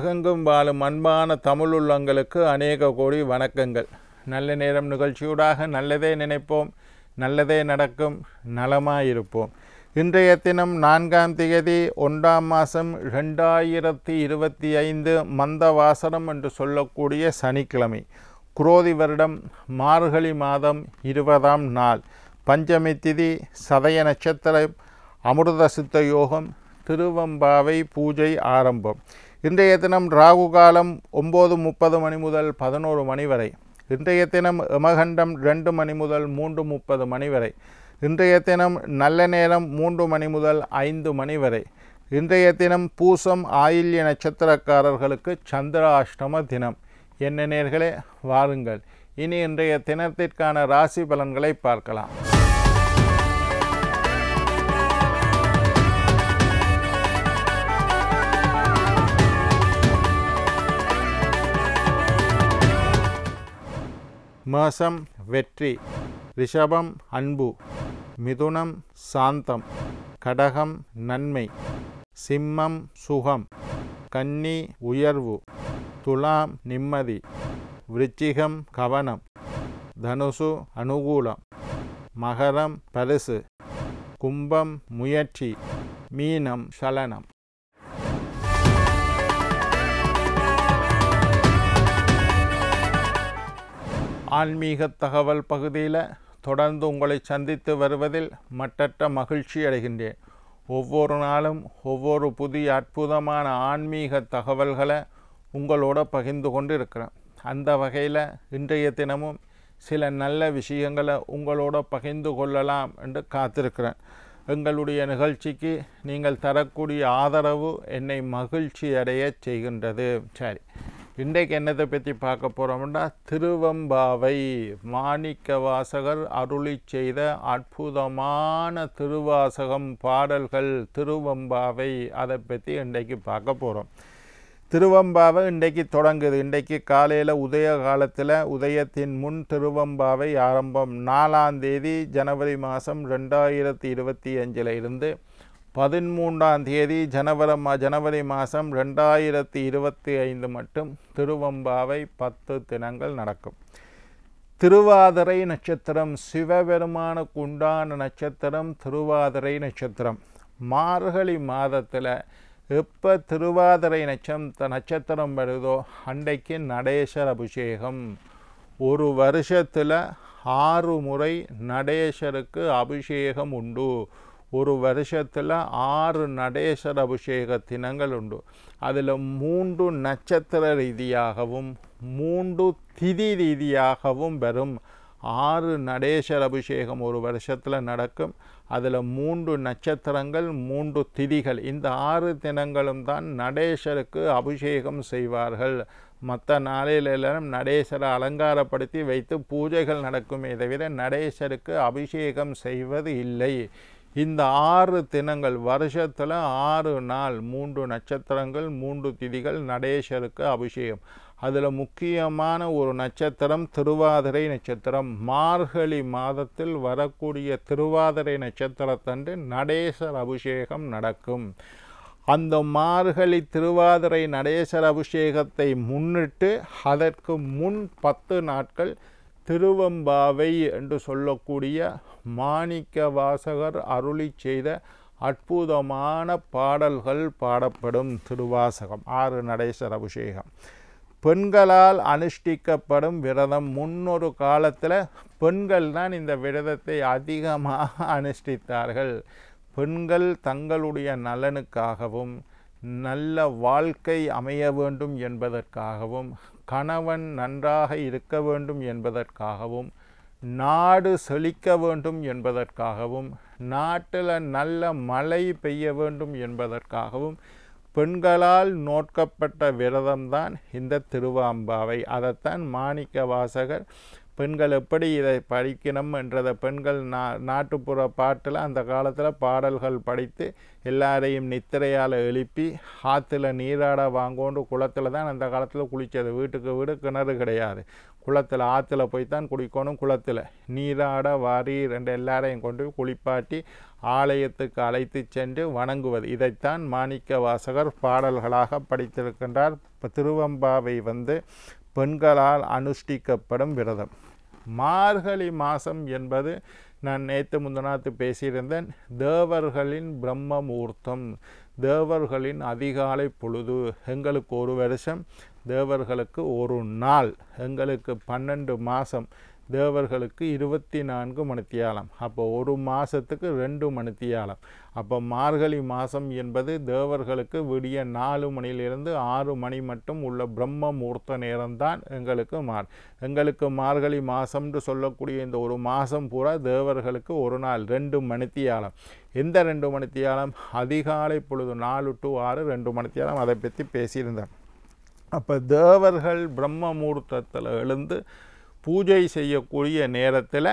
உலகெங்கும் வாழும் அன்பான தமிழ் உள்ளங்களுக்கு அநேக கோடி வணக்கங்கள். நல்ல நேரம் நிகழ்ச்சியூடாக நல்லதே நினைப்போம், நல்லதே நடக்கும், நலமாயிருப்போம். இன்றைய தினம் 4ஆம் தேதி 1ஆம் மாதம் 2025 மந்தவாசனம் என்று சொல்லக்கூடிய சனிக்கிழமை, குரோதி வருடம் மார்கழி மாதம் 20ஆம் நாள், பஞ்சமி திதி, சதய நட்சத்திரம், அமிர்த சித்த யோகம், திருவம்பாவை பூஜை ஆரம்பம். இன்றைய தினம் ராகு காலம் 9:30 மணி முதல் 11 மணி வரை. இன்றைய தினம் யமகண்டம் 2 மணி முதல் 3:30 மணி வரை. இன்றைய தினம் நல்ல நேரம் 3 மணி முதல் 5 மணி வரை. இன்றைய தினம் பூசம் ஆயில்ய நட்சத்திரக்காரர்களுக்கு சந்திராஷ்டம தினம். என்ன நேர்களே, வாருங்கள் இனி இன்றைய தினத்திற்கான ராசி பலன்களை பார்க்கலாம். மேஷம் வெற்றி, ரிஷபம் அன்பு, மிதுனம் சாந்தம், கடகம் நன்மை, சிம்மம் சுகம், கன்னி உயர்வு, துலாம் நிம்மதி, விருச்சிகம் கவனம், தனுசு அனுகூலம், மகரம் பரிசு, கும்பம் முயற்சி, மீனம் சலனம். ஆன்மீக தகவல் பகுதியில் தொடர்ந்து உங்களை சந்தித்து வருவதில் மட்டற்ற மகிழ்ச்சி அடைகின்றேன். ஒவ்வொரு நாளும் ஒவ்வொரு புதிய அற்புதமான ஆன்மீக தகவல்களை உங்களோட பகிர்ந்து கொண்டு இருக்கிறேன். அந்த வகையில் இன்றைய தினமும் சில நல்ல விஷயங்களை உங்களோட பகிர்ந்து கொள்ளலாம் என்று காத்திருக்கிறேன். எங்களுடைய நிகழ்ச்சிக்கு நீங்கள் தரக்கூடிய ஆதரவு என்னை மகிழ்ச்சி அடைய செய்கின்றது. சரி, இன்றைக்கு என்னத்தை பற்றி பார்க்க போகிறோம்னா, திருவம்பாவை, மாணிக்க வாசகர் அருளி செய்த அற்புதமான திருவாசகம் பாடல்கள் திருவம்பாவை, அதை பற்றி இன்றைக்கு பார்க்க போகிறோம். திருவம்பாவை இன்றைக்கு தொடங்குது. இன்றைக்கு காலையில் உதய காலத்தில் உதயத்தின் முன் திருவம்பாவை ஆரம்பம். 4ஆம் தேதி ஜனவரி மாதம் 2025 இருந்து 13ஆம் தேதி ஜனவரி மாதம் 2025 மட்டும் திருவம்பாவை 10 தினங்கள் நடக்கும். திருவாதிரை நட்சத்திரம், சிவபெருமானுக்கு உண்டான நட்சத்திரம் திருவாதிரை நட்சத்திரம். மார்கழி மாதத்தில் எப்போ திருவாதிரை நட்சத்திரம் வருதோ அன்றைக்கு நடேசர அபிஷேகம். ஒரு வருஷத்தில் 6 முறை நடேசருக்கு அபிஷேகம் உண்டு. ஒரு வருஷத்தில் 6 நடேசர அபிஷேக தினங்கள் உண்டு. அதில் 3 நட்சத்திர ரீதியாகவும் 3 திதி ரீதியாகவும் வரும். 6 நடேசர அபிஷேகம் ஒரு வருஷத்தில் நடக்கும். அதில் 3 நட்சத்திரங்கள் 3 திதிகள். இந்த 6 தினங்களும் தான் நடேசருக்கு அபிஷேகம் செய்வார்கள். மற்ற நாளிலெல்லாம் நடேசரை அலங்காரப்படுத்தி வைத்து பூஜைகள் நடக்குமே தவிர நடேசருக்கு அபிஷேகம் செய்வது இல்லை. இந்த 6 தினங்கள் வருஷத்தில் 6 நாள் 3 நட்சத்திரங்கள் 3 திதிகள் நடேசருக்கு அபிஷேகம். அதில் முக்கியமான ஒரு நட்சத்திரம் திருவாதிரை நட்சத்திரம். மார்கழி மாதத்தில் வரக்கூடிய திருவாதிரை நட்சத்திரத்தன்று நடேசர் அபிஷேகம் நடக்கும். அந்த மார்கழி திருவாதிரை நடேசர் அபிஷேகத்தை முன்னிட்டு அதற்கு முன் 10 நாட்கள் திருவம்பாவை என்று சொல்லக்கூடிய மாணிக்க வாசகர் அருளி செய்த அற்புதமான பாடல்கள் பாடப்படும் திருவாசகம். 6 நடேசர் அபிஷேகம். பெண்களால் அனுஷ்டிக்கப்படும் விரதம். முன்னொரு காலத்தில் பெண்கள் தான் இந்த விரதத்தை அதிகமாக அனுஷ்டித்தார்கள். பெண்கள் தங்களுடைய நலனுக்காகவும் நல்ல வாழ்க்கை அமைய வேண்டும் என்பதற்காகவும் கணவன் நன்றாக இருக்க வேண்டும் என்பதற்காகவும் நாடு செழிக்க வேண்டும் என்பதற்காகவும் நாட்டில் நல்ல மழை பெய்ய வேண்டும் என்பதற்காகவும் பெண்களால் நோக்கப்பட்ட விரதம்தான் இந்த திருவம்பாவை. அதைத்தான் மாணிக்க வாசகர் பெண்கள் எப்படி இதை படிக்கணும் என்றதை பெண்கள் நாட்டுப்புற பாட்டில் அந்த காலத்தில் பாடல்கள் படித்து எல்லாரையும் நித்திரையால் எழுப்பி ஆற்றுல நீராட வாங்கோண்டு குளத்தில் தான் அந்த காலத்தில் குளித்தது. வீட்டுக்கு வீடு கிணறு கிடையாது. குளத்தில் ஆற்றுல போய்த்தான் குளிக்கணும். குளத்தில் நீராட வாரீர் என்ற எல்லாரையும் கொண்டு குளிப்பாட்டி ஆலயத்துக்கு அழைத்து சென்று வணங்குவது. இதைத்தான் மாணிக்க வாசகர் பாடல்களாக படித்திருக்கின்றார். இப்போ திருவம்பாவை பெண்களால் அனுஷ்டிக்கப்படும் விரதம். மார்கழி மாதம் என்பது நான் நேற்று முந்தநாத்து பேசியிருந்தேன். தேவர்களின் பிரம்ம முகூர்த்தம், தேவர்களின் அதிகாலை பொழுது. எங்களுக்கு ஒரு வருஷம், தேவர்களுக்கு ஒரு நாள். எங்களுக்கு 12 மாதம், தேவர்களுக்கு 24 மணித்தியாலம். அப்போ ஒரு மாதத்துக்கு 2 மணித்தியாலம். அப்போ மார்கழி மாதம் என்பது தேவர்களுக்கு விடிய 4 மணியிலிருந்து 6 மணி மட்டும் உள்ள பிரம்ம முகூர்த்த நேரம்தான் எங்களுக்கு மார்கழி மாதம்னு சொல்லக்கூடிய இந்த ஒரு மாதம் பூரா தேவர்களுக்கு ஒரு நாள் 2 மணித்தியாலம். எந்த 2 மணித்தியாலம்? அதிகாலை பொழுது 4 to 6 2 மணித்தியாலம். அதை பற்றி பேசியிருந்தேன். அப்போ தேவர்கள் பிரம்ம முகூர்த்தத்தில் எழுந்து பூஜை செய்யக்கூடிய நேரத்தில்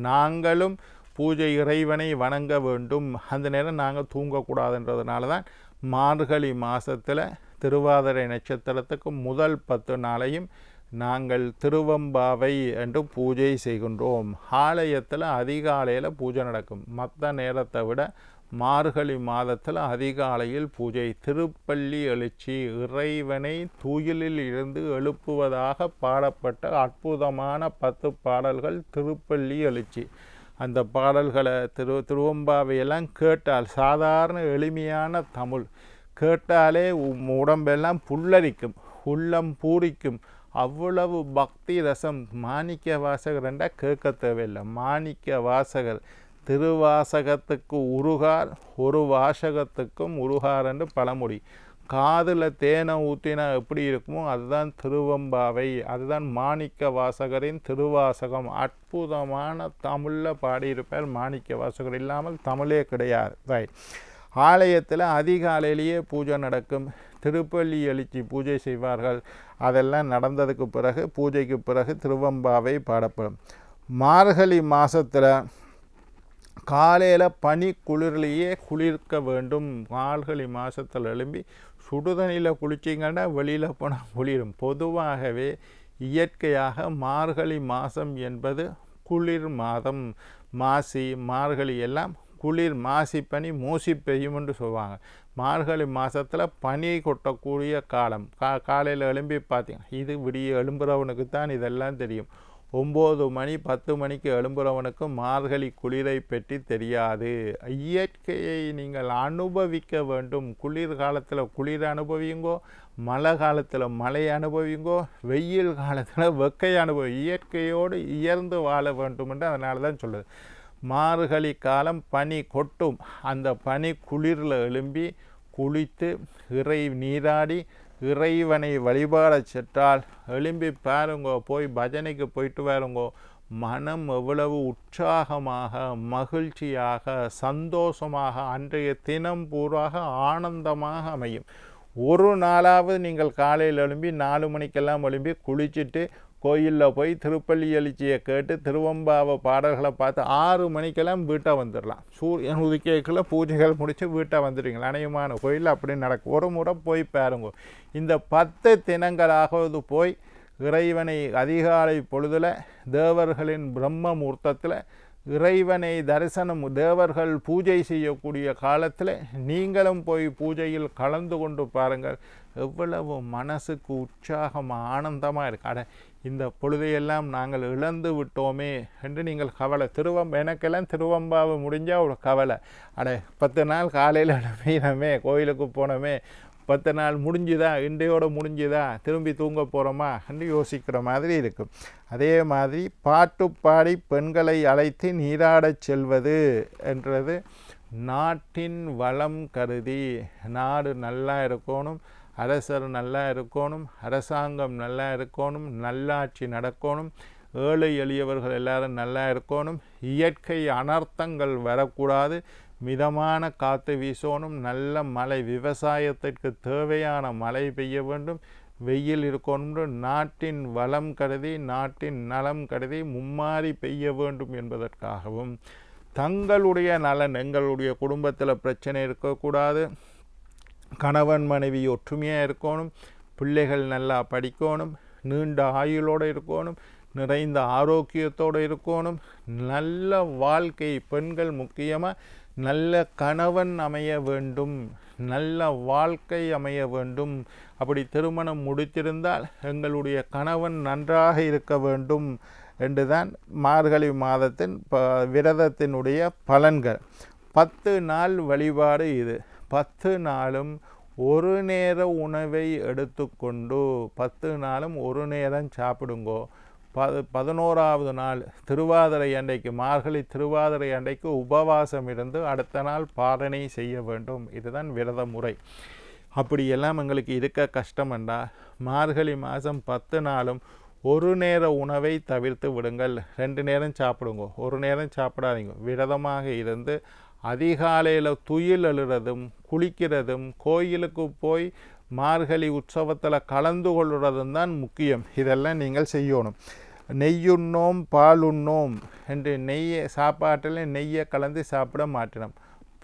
நாங்களும் பூஜை இறைவனை வணங்க வேண்டும். அந்த நேரம் நாங்கள் தூங்கக்கூடாதுன்றதுனால தான் மார்கழி மாதத்தில் திருவாதிரை நட்சத்திரத்துக்கு முதல் 10 நாளையும் நாங்கள் திருவம்பாவை என்று பூஜை செய்கின்றோம். ஆலயத்தில் அதிகாலையில் பூஜை நடக்கும். மற்ற நேரத்தை விட மார்கழி மாதத்தில் அதிகாலையில் பூஜை. திருப்பள்ளி எழுச்சி, இறைவனை துயிலில் இருந்து எழுப்புவதாக பாடப்பட்ட அற்புதமான 10 பாடல்கள் திருப்பள்ளி எழுச்சி. அந்த பாடல்களை திருவம்பாவையெல்லாம் கேட்டால், சாதாரண எளிமையான தமிழ் கேட்டாலே உடம்பெல்லாம் புல்லரிக்கும், உள்ளம் பூரிக்கும். அவ்வளவு பக்தி ரசம். மாணிக்க வாசகர் என்றால் கேட்க தேவையில்லை. மாணிக்க வாசகர் திருவாசகத்துக்கு உருகார், ஒரு வாசகத்துக்கும் உருகார் என்று பழமொழி. காதில் தேனை ஊற்றினா எப்படி இருக்குமோ அதுதான் திருவம்பாவை, அதுதான் மாணிக்க வாசகரின் திருவாசகம். அற்புதமான தமிழில் பாடியிருப்பார். மாணிக்க வாசகர் இல்லாமல் தமிழே கிடையாது. ரைட். ஆலயத்தில் அதிகாலையிலேயே பூஜை நடக்கும். திருப்பள்ளி எழுச்சி பூஜை செய்வார்கள். அதெல்லாம் நடந்ததுக்கு பிறகு, பூஜைக்கு பிறகு திருவம்பாவை பாடப்படும். மார்கழி மாதத்தில் காலையில் பனி குளிர்லேயே குளிர்க்க வேண்டும். மார்கழி மாதத்தில் எழும்பி சுடுதண்ணியில் குளிச்சிங்கன்னா வெளியில் போனால் குளிரும். பொதுவாகவே இயற்கையாக மார்கழி மாதம் என்பது குளிர் மாதம். மாசி, மார்கழி எல்லாம் குளிர். மாசி பனி மூசி பெய்யும் என்று சொல்லுவாங்க. மார்கழி மாதத்தில் பனி கொட்டக்கூடிய காலம். காலையில் எழும்பி பார்த்தீங்கன்னா, இது விடிய எழும்புறவனுக்கு தான் இதெல்லாம் தெரியும். 9 மணி 10 மணிக்கு எழும்புறவனுக்கு மார்கழி குளிரை பற்றி தெரியாது. இயற்கையை நீங்கள் அனுபவிக்க வேண்டும். குளிர் காலத்தில் குளிர் அனுபவியுங்கோ, மழை காலத்தில் மழை அனுபவியுங்கோ, வெயில் காலத்தில் வெக்கை இயற்கையோடு இயர்ந்து வாழ வேண்டும் என்று அதனால தான் சொல்லுது. மார்கழி காலம் பனி கொட்டும். அந்த பனி குளிரில் எழும்பி குளித்து இறை நீராடி இறைவனை வழிபாட சென்றால், எழும்பி பாருங்கோ, போய் பஜனைக்கு போயிட்டு வாருங்கோ, மனம் எவ்வளவு உற்சாகமாக, மகிழ்ச்சியாக, சந்தோஷமாக, அன்றைய தினம் பூராக ஆனந்தமாக அமையும். ஒரு நாளாவது நீங்கள் காலையில் எழும்பி 4 மணிக்கெல்லாம் எழும்பி குளிச்சுட்டு கோயிலில் போய் திருப்பள்ளி எழுச்சியை கேட்டு திருவம்பாவை பாடல்களை பார்த்து 6 மணிக்கெல்லாம் வீட்டை வந்துடலாம். சூரியன் உதிக்கைக்குள்ள பூஜைகள் முடித்து வீட்டை வந்துடுவீங்களா? அநேகமான கோயிலில் அப்படி நடக்கும். ஒரு முறை போய் பாருங்க. இந்த 10 தினங்களாவது போய் இறைவனை அதிகாலை பொழுதில் தேவர்களின் பிரம்ம முகூர்த்தத்தில் இறைவனை தரிசனம், தேவர்கள் பூஜை செய்யக்கூடிய காலத்தில் நீங்களும் போய் பூஜையில் கலந்து கொண்டு பாருங்கள். எவ்வளவு மனசுக்கு உற்சாகம், ஆனந்தமாக இருக்கு. அட, இந்த பொழுதையெல்லாம் நாங்கள் இழந்து விட்டோமே என்று நீங்கள் கவலை. எனக்கெல்லாம் திருவம்பாவை முடிஞ்சால் ஒரு கவலை. அட, 10 நாள் காலையில் எழுப்பினோமே, கோயிலுக்கு போனோமே, 10 நாள் முடிஞ்சுதா, இன்றையோடு முடிஞ்சுதா, திரும்பி தூங்க போகிறோமா என்று யோசிக்கிற மாதிரி இருக்கும். அதே மாதிரி பாட்டு பாடி பெண்களை அழைத்து நீராடச் செல்வது என்றது நாட்டின் வளம் கருதி. நாடு நல்லா இருக்கணும், அரசர் நல்லா இருக்கணும், அரசாங்கம் நல்லா இருக்கணும், நல்லாட்சி நடக்கணும், ஏழை எளியவர்கள் எல்லாரும் நல்லா இருக்கணும், இயற்கை அனர்த்தங்கள் வரக்கூடாது, மிதமான காற்று வீசணும், நல்ல மழை, விவசாயத்திற்கு தேவையான மழை பெய்ய வேண்டும், வெயில் இருக்கணும், நாட்டின் வளம் கருதி, நாட்டின் நலம் கருதி மும்மாறி பெய்ய வேண்டும் என்பதற்காகவும், தங்களுடைய நலன், எங்களுடைய குடும்பத்தில் பிரச்சனை இருக்கக்கூடாது, கணவன் மனைவி ஒற்றுமையாக இருக்கணும், பிள்ளைகள் நல்லா படிக்கணும், நீண்ட ஆயுளோடு இருக்கணும், நிறைந்த ஆரோக்கியத்தோடு இருக்கணும், நல்ல வாழ்க்கை, பெண்கள் முக்கியமாக நல்ல கணவன் அமைய வேண்டும், நல்ல வாழ்க்கை அமைய வேண்டும். அப்படி திருமணம் முடித்திருந்தால் எங்களுடைய கணவன் நன்றாக இருக்க வேண்டும் என்றுதான் மார்கழி மாதத்தின் விரதத்தினுடைய பலன்கள். 10 நாள் வழிபாடு இது. 10 நாளும் ஒரு நேர உணவை எடுத்துக்கொண்டு 10 நாளும் ஒரு நேரம் சாப்பிடுங்கோ. 11ஆவது நாள் திருவாதிரை அன்றைக்கு, மார்கழி திருவாதிரை அன்றைக்கு உபவாசம் இருந்து அடுத்த நாள் பாரணை செய்ய வேண்டும். இதுதான் விரத முறை. அப்படியெல்லாம் எங்களுக்கு இருக்க கஷ்டமெண்டா மார்கழி மாதம் 10 நாளும் ஒரு நேர உணவை தவிர்த்து விடுங்கள். 2 நேரம் சாப்பிடுங்க, ஒரு நேரம் சாப்பிடாதீங்க. விரதமாக இருந்து அதிகாலையில் துயில் எழுறதும் குளிக்கிறதும் கோயிலுக்கு போய் மார்கழி உற்சவத்தில் கலந்து கொள்வதும் தான் முக்கியம். இதெல்லாம் நீங்கள் செய்யணும். நெய்யுண்ணோம் பால் உண்ணோம் என்று சாப்பாட்டில் நெய்யை கலந்து சாப்பிட மாட்டணும்,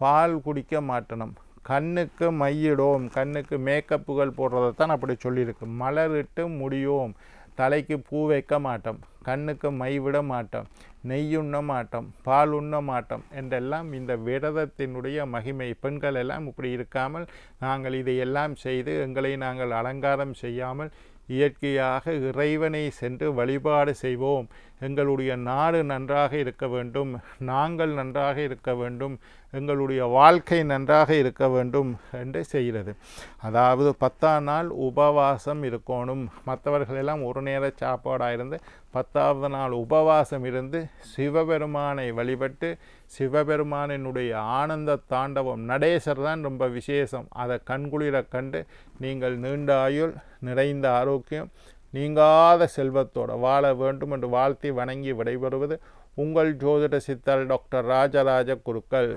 பால் குடிக்க மாட்டணும். கண்ணுக்கு மையிடோம், கண்ணுக்கு மேக்கப்புகள் போடுறதைத்தான் அப்படி சொல்லியிருக்கு. மலரிட்டு முடியோம், தலைக்கு பூ வைக்க மாட்டோம், கண்ணுக்கு மை விட மாட்டோம், நெய்யுண்ண மாட்டோம், பால் உண்ண மாட்டோம் என்றெல்லாம் இந்த விரதத்தினுடைய மகிமை. பெண்கள் எல்லாம் இப்படி இருக்காமல் நாங்கள் இதையெல்லாம் செய்து எங்களை நாங்கள் அலங்காரம் செய்யாமல் இயற்கையாக இறைவனை சென்று வழிபாடு செய்வோம். எங்களுடைய நாடு நன்றாக இருக்க வேண்டும், நாங்கள் நன்றாக இருக்க வேண்டும், எங்களுடைய வாழ்க்கை நன்றாக இருக்க வேண்டும் என்று செய்கிறது. அதாவது 10ஆம் நாள் உபவாசம் இருக்கணும். மற்றவர்களெல்லாம் ஒரு நேர சாப்பாடாக இருந்து 10ஆவது நாள் உபவாசம் இருந்து சிவபெருமானை வழிபட்டு சிவபெருமானினுடைய ஆனந்த தாண்டவம் நடேசர் தான் ரொம்ப விசேஷம். அதை கண்குளிர கண்டு நீங்கள் நீண்ட ஆயுள், நிறைந்த ஆரோக்கியம், நீங்காத செல்வத்தோடு வாழ வேண்டும் என்று வாழ்த்தி வணங்கி விடைபெறுவது உங்கள் ஜோதிட சித்தர் டாக்டர் ராஜராஜ குருக்கள்.